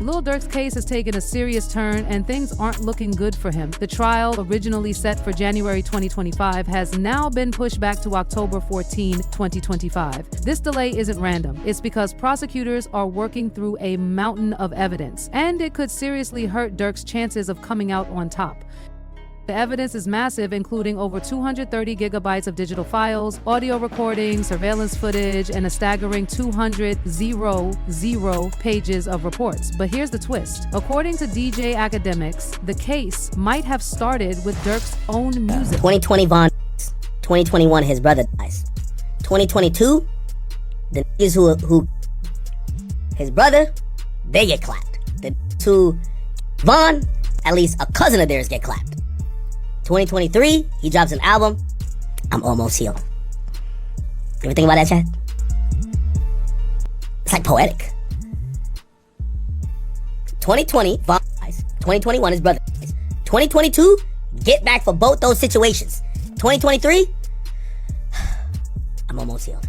Lil Durk's case has taken a serious turn and things aren't looking good for him. The trial, originally set for January 2025, has now been pushed back to October 14, 2025. This delay isn't random. It's because prosecutors are working through a mountain of evidence, and it could seriously hurt Durk's chances of coming out on top. The evidence is massive, including over 230 gigabytes of digital files, audio recordings, surveillance footage, and a staggering 200 pages of reports. But here's the twist. According to DJ Academics, the case might have started with Durk's own music. 2020 Von, 2021 his brother dies. 2022, the niggas who his brother, they get clapped. The two Von, at least a cousin of theirs, get clapped. 2023, he drops an album, I'm almost healed. You ever think about that, chat? It's like poetic. 2020, Von dies. 2021, his brother dies. 2022, get back for both those situations. 2023, I'm almost healed.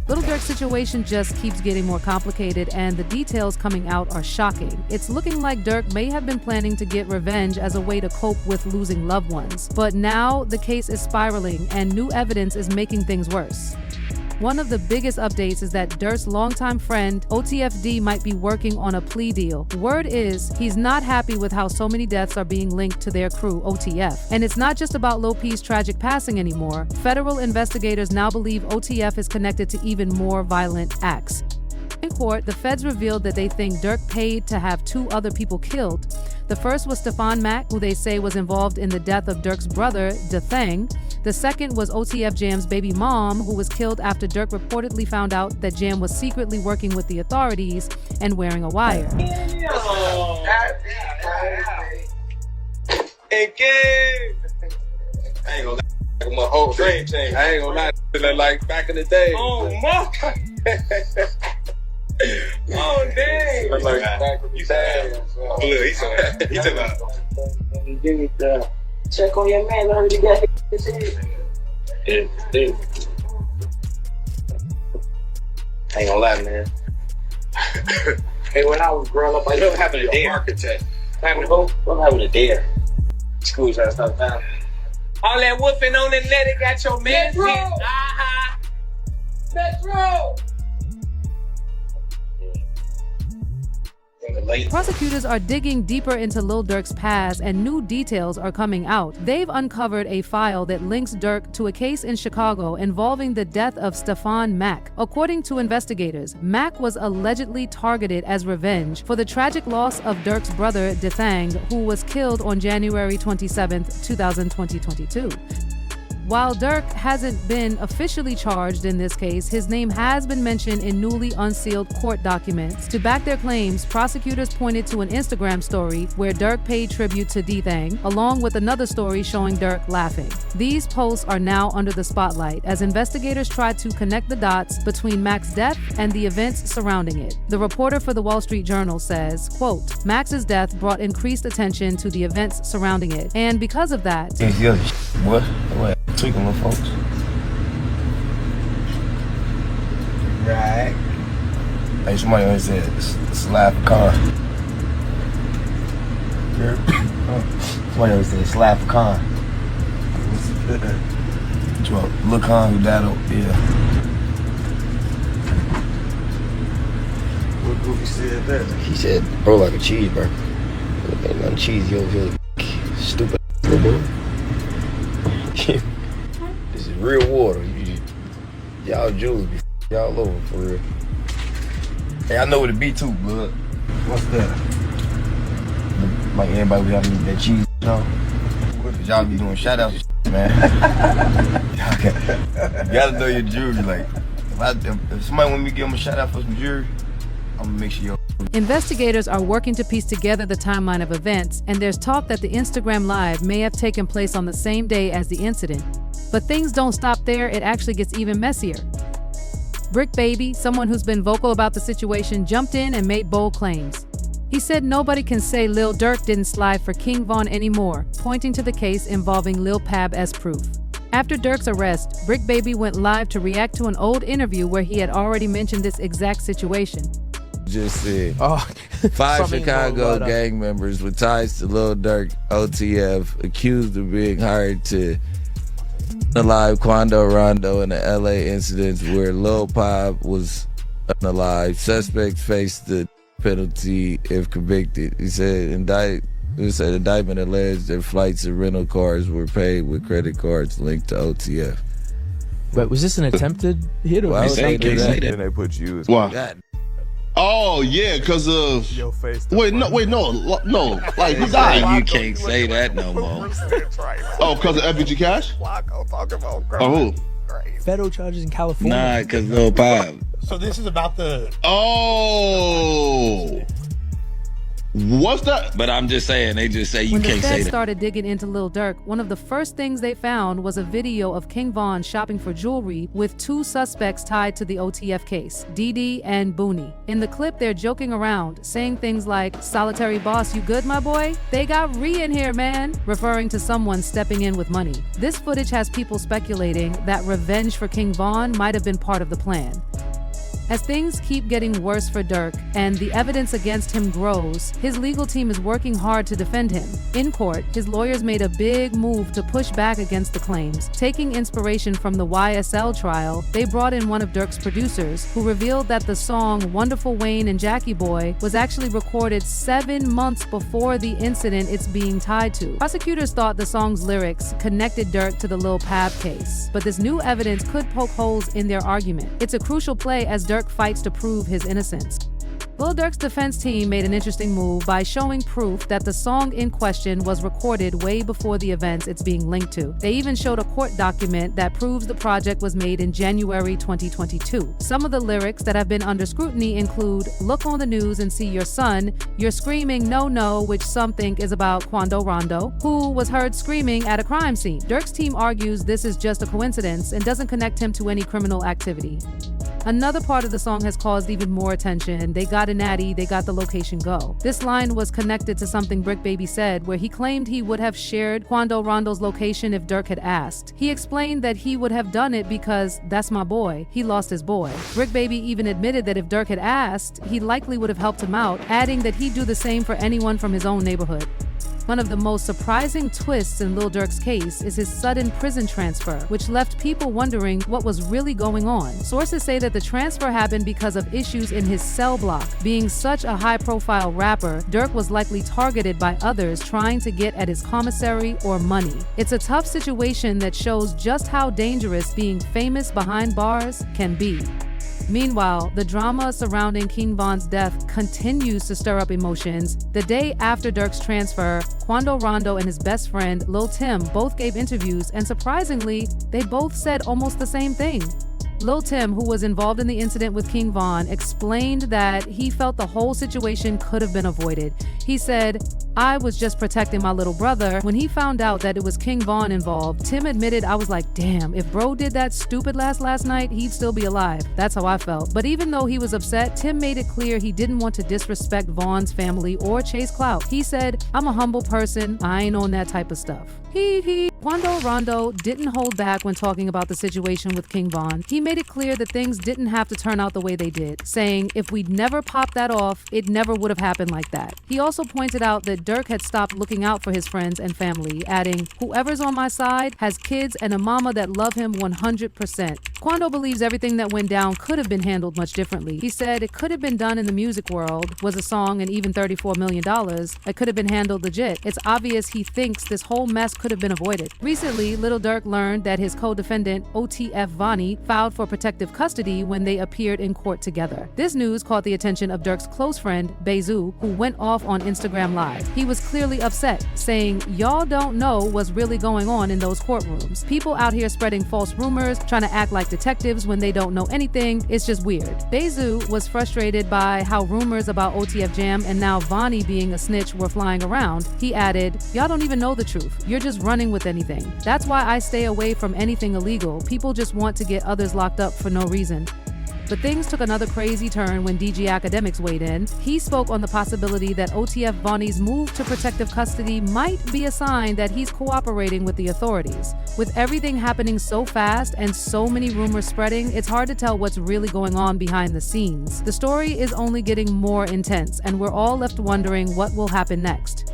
Lil Durk's situation just keeps getting more complicated, and the details coming out are shocking. It's looking like Durk may have been planning to get revenge as a way to cope with losing loved ones. But now the case is spiraling, and new evidence is making things worse. One of the biggest updates is that Durk's longtime friend, OTF Dede, might be working on a plea deal. Word is, he's not happy with how so many deaths are being linked to their crew, OTF. And it's not just about Lil P's tragic passing anymore. Federal investigators now believe OTF is connected to even more violent acts. In court, the feds revealed that they think Durk paid to have two other people killed. The first was Stefan Mack, who they say was involved in the death of Durk's brother, Dethang. The second was OTF Jam's baby mom, who was killed after Durk reportedly found out that Jam was secretly working with the authorities and wearing a wire. Hey, kid! I ain't gonna lie, my whole dream changed. I ain't gonna lie, like back in the day. Oh, my! Oh, dang! Like back when you said, look, he took a check on your man, I heard you got his head. Yeah. I ain't gonna lie, man. Hey, when I was growing up, I What happened to Dare? architect. What happened to Dare? School trying to stop time. All that whooping on the net, it got your man. Metro! Prosecutors are digging deeper into Lil Durk's past, and new details are coming out. They've uncovered a file that links Durk to a case in Chicago involving the death of Stefan Mack. According to investigators, Mack was allegedly targeted as revenge for the tragic loss of Durk's brother, Dethang, who was killed on January 27, 2022. While Durk hasn't been officially charged in this case, his name has been mentioned in newly unsealed court documents. To back their claims, prosecutors pointed to an Instagram story where Durk paid tribute to Dethang, along with another story showing Durk laughing. These posts are now under the spotlight as investigators try to connect the dots between Mack's death and the events surrounding it. The reporter for the Wall Street Journal says, quote, Mack's death brought increased attention to the events surrounding it, and because of that, What? Tweaking with folks. Right. Hey, somebody always said, slap a con. Somebody always said, slap a con. Look on who that, yeah. What goofy said that? He said, bro, like a cheeseburger. Ain't nothing cheesy over here. Stupid little boy. This is real water. Y'all Jews be y'all over for real. Hey, I know what it be too, blood. What's that? Like everybody be having that cheese, you know? Y'all be doing shout outs, man. You gotta know your jewelry. Like, if somebody want me to give them a shout out for some jewelry, I'm gonna make sure y'all. investigators are working to piece together the timeline of events, and there's talk that the Instagram Live may have taken place on the same day as the incident. But things don't stop there, it actually gets even messier. Brick Baby, someone who's been vocal about the situation, jumped in and made bold claims. He said nobody can say Lil Durk didn't slide for King Von anymore, pointing to the case involving Lul Pab as proof. After Durk's arrest, Brick Baby went live to react to an old interview where he had already mentioned this exact situation. just said. Oh, 5 Chicago gang members with ties to Lil Durk, OTF, accused of being hired to unalive Quando Rondo in the LA incidents where Lul Pab was unalive. Suspects face the penalty if convicted. He said indictment alleged that flights and rental cars were paid with credit cards linked to OTF. But was this an attempted hit or Well, they say that. They put you. Why? Oh yeah, because of Your face. wait, no, like he You died. can't say that no more. Oh, because of FBG Cash. Oh, who? federal charges in California? Nah, because Lil Pab. So this is about the. Oh, what's that? But I'm just saying, they just say you When the can't say feds that. started digging into Lil Durk, one of the first things they found was a video of King Von shopping for jewelry with 2 suspects tied to the OTF case, Dede and Booney. In the clip, they're joking around, saying things like, "Solitary boss, you good, my boy? They got Ree in here, man," referring to someone stepping in with money. This footage has people speculating that revenge for King Von might have been part of the plan. As things keep getting worse for Durk and the evidence against him grows, his legal team is working hard to defend him. In court, his lawyers made a big move to push back against the claims. Taking inspiration from the YSL trial, they brought in one of Durk's producers, who revealed that the song Wonderful Wayne and Jackie Boy was actually recorded 7 months before the incident it's being tied to. Prosecutors thought the song's lyrics connected Durk to the Lul Pab case, but this new evidence could poke holes in their argument. It's a crucial play as Durk fights to prove his innocence. Lil Durk's defense team made an interesting move by showing proof that the song in question was recorded way before the events it's being linked to. They even showed a court document that proves the project was made in January 2022. Some of the lyrics that have been under scrutiny include, "Look on the news and see your son. You're screaming no, no," which some think is about Quando Rondo, who was heard screaming at a crime scene. Durk's team argues this is just a coincidence and doesn't connect him to any criminal activity. Another part of the song has caused even more attention. "They got a natty, they got the location go." This line was connected to something Brick Baby said, where he claimed he would have shared Quando Rondo's location if Durk had asked. He explained that he would have done it because that's my boy. He lost his boy. Brick Baby even admitted that if Durk had asked, he likely would have helped him out, adding that he'd do the same for anyone from his own neighborhood. One of the most surprising twists in Lil Durk's case is his sudden prison transfer, which left people wondering what was really going on. Sources say that the transfer happened because of issues in his cell block. Being such a high-profile rapper, Durk was likely targeted by others trying to get at his commissary or money. It's a tough situation that shows just how dangerous being famous behind bars can be. Meanwhile, the drama surrounding King Von's death continues to stir up emotions. The day after Durk's transfer, Quando Rondo and his best friend, Lil Tim, both gave interviews, and surprisingly, they both said almost the same thing. Lil Tim, who was involved in the incident with King Von, explained that he felt the whole situation could have been avoided. He said, "I was just protecting my little brother. When he found out that it was King Von involved, Tim admitted, I was like, damn, if bro did that stupid last night, he'd still be alive." That's how I felt. But even though he was upset, Tim made it clear he didn't want to disrespect Von's family or chase clout. He said, "I'm a humble person. I ain't on that type of stuff." Quando Rondo didn't hold back when talking about the situation with King Von. He made it clear that things didn't have to turn out the way they did, saying if we'd never popped that off, it never would have happened like that. He also pointed out that Durk had stopped looking out for his friends and family, adding, "Whoever's on my side has kids and a mama that love him 100%. Quando believes everything that went down could have been handled much differently. He said it could have been done in the music world, was a song and even $34 million. It could have been handled legit. It's obvious he thinks this whole mess could have been avoided. Recently, Lil Durk learned that his co-defendant, OTF Vonnie, filed for protective custody when they appeared in court together. This news caught the attention of Durk's close friend, Bezu, who went off on Instagram Live. He was clearly upset, saying, "Y'all don't know what's really going on in those courtrooms. People out here spreading false rumors, trying to act like detectives when they don't know anything. It's just weird." Bezu was frustrated by how rumors about OTF Jam and now Vonnie being a snitch were flying around. He added, "Y'all don't even know the truth. You're just running with anything. That's why I stay away from anything illegal. People just want to get others locked up for no reason." But things took another crazy turn when DG Academics weighed in. He spoke on the possibility that OTF Vonnie's move to protective custody might be a sign that he's cooperating with the authorities. With everything happening so fast and so many rumors spreading, it's hard to tell what's really going on behind the scenes. The story is only getting more intense, and we're all left wondering what will happen next.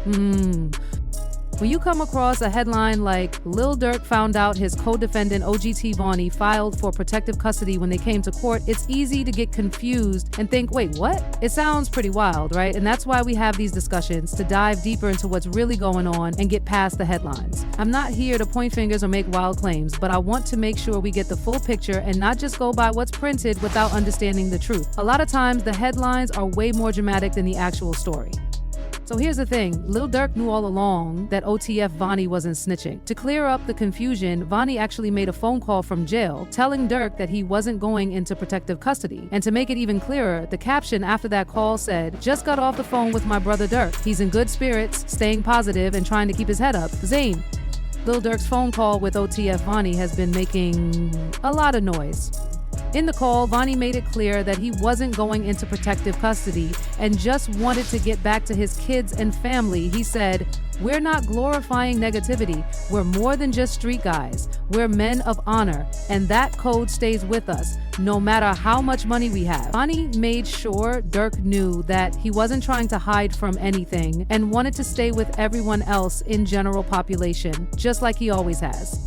When you come across a headline like Lil Durk found out his co-defendant OGT Vonnie filed for protective custody when they came to court, it's easy to get confused and think, wait, what? It sounds pretty wild, right? And that's why we have these discussions, to dive deeper into what's really going on and get past the headlines. I'm not here to point fingers or make wild claims, but I want to make sure we get the full picture and not just go by what's printed without understanding the truth. A lot of times the headlines are way more dramatic than the actual story. So here's the thing, Lil Durk knew all along that OTF Vonnie wasn't snitching. To clear up the confusion, Vonnie actually made a phone call from jail telling Durk that he wasn't going into protective custody. And to make it even clearer, the caption after that call said, "Just got off the phone with my brother Durk. He's in good spirits, staying positive and trying to keep his head up. Zayn." Lil Durk's phone call with OTF Vonnie has been making a lot of noise. In the call, Vonnie made it clear that he wasn't going into protective custody and just wanted to get back to his kids and family. He said, "We're not glorifying negativity. We're more than just street guys. We're men of honor, and that code stays with us, no matter how much money we have." Vonnie made sure Durk knew that he wasn't trying to hide from anything and wanted to stay with everyone else in general population, just like he always has.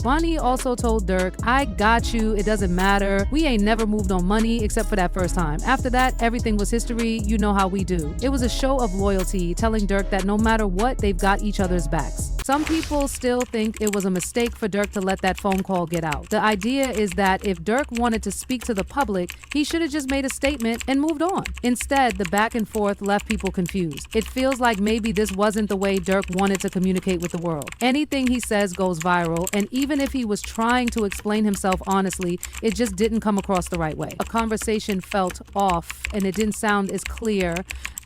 Vonnie also told Durk, "I got you, it doesn't matter. We ain't never moved on money except for that first time. After that, everything was history, you know how we do." It was a show of loyalty, telling Durk that no matter what, they've got each other's backs. Some people still think it was a mistake for Durk to let that phone call get out. The idea is that if Durk wanted to speak to the public, he should have just made a statement and moved on. Instead, the back and forth left people confused. It feels like maybe this wasn't the way Durk wanted to communicate with the world. Anything he says goes viral, and even if he was trying to explain himself honestly, it just didn't come across the right way. A conversation felt off, and it didn't sound as clear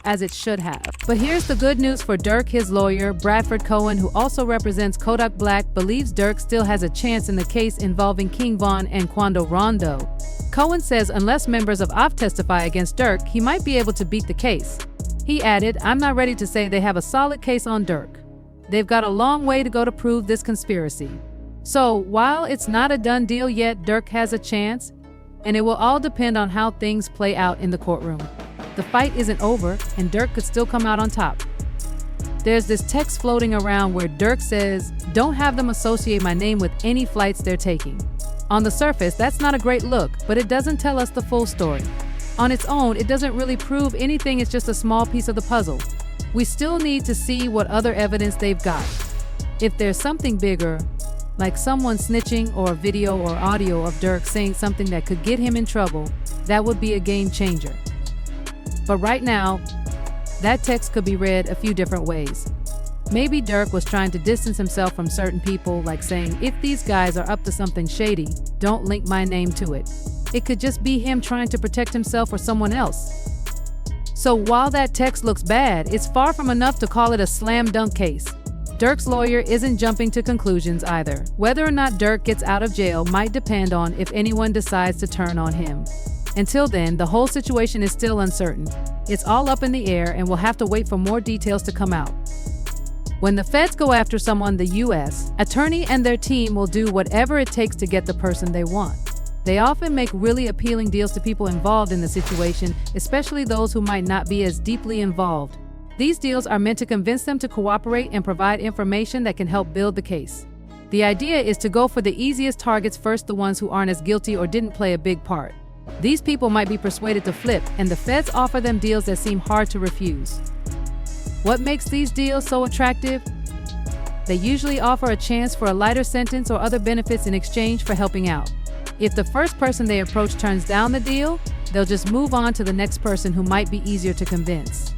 as it should have. But here's the good news for Durk. His lawyer, Bradford Cohen, who also represents Kodak Black, believes Durk still has a chance in the case involving King Von and Quando Rondo. Cohen says unless members of OTF testify against Durk, he might be able to beat the case. He added, "I'm not ready to say they have a solid case on Durk. They've got a long way to go to prove this conspiracy." So while it's not a done deal yet, Durk has a chance, and it will all depend on how things play out in the courtroom. The fight isn't over, and Durk could still come out on top. There's this text floating around where Durk says, "Don't have them associate my name with any flights they're taking." On the surface, that's not a great look, but it doesn't tell us the full story. On its own, it doesn't really prove anything, it's just a small piece of the puzzle. We still need to see what other evidence they've got. If there's something bigger, like someone snitching or a video or audio of Durk saying something that could get him in trouble, that would be a game changer. But right now, that text could be read a few different ways. Maybe Durk was trying to distance himself from certain people, like saying, "If these guys are up to something shady, don't link my name to it." It could just be him trying to protect himself or someone else. So while that text looks bad, it's far from enough to call it a slam dunk case. Durk's lawyer isn't jumping to conclusions either. Whether or not Durk gets out of jail might depend on if anyone decides to turn on him. Until then, the whole situation is still uncertain. It's all up in the air, and we'll have to wait for more details to come out. When the feds go after someone, the U.S. attorney and their team will do whatever it takes to get the person they want. They often make really appealing deals to people involved in the situation, especially those who might not be as deeply involved. These deals are meant to convince them to cooperate and provide information that can help build the case. The idea is to go for the easiest targets first, the ones who aren't as guilty or didn't play a big part. These people might be persuaded to flip, and the feds offer them deals that seem hard to refuse. What makes these deals so attractive? They usually offer a chance for a lighter sentence or other benefits in exchange for helping out. If the first person they approach turns down the deal, they'll just move on to the next person who might be easier to convince.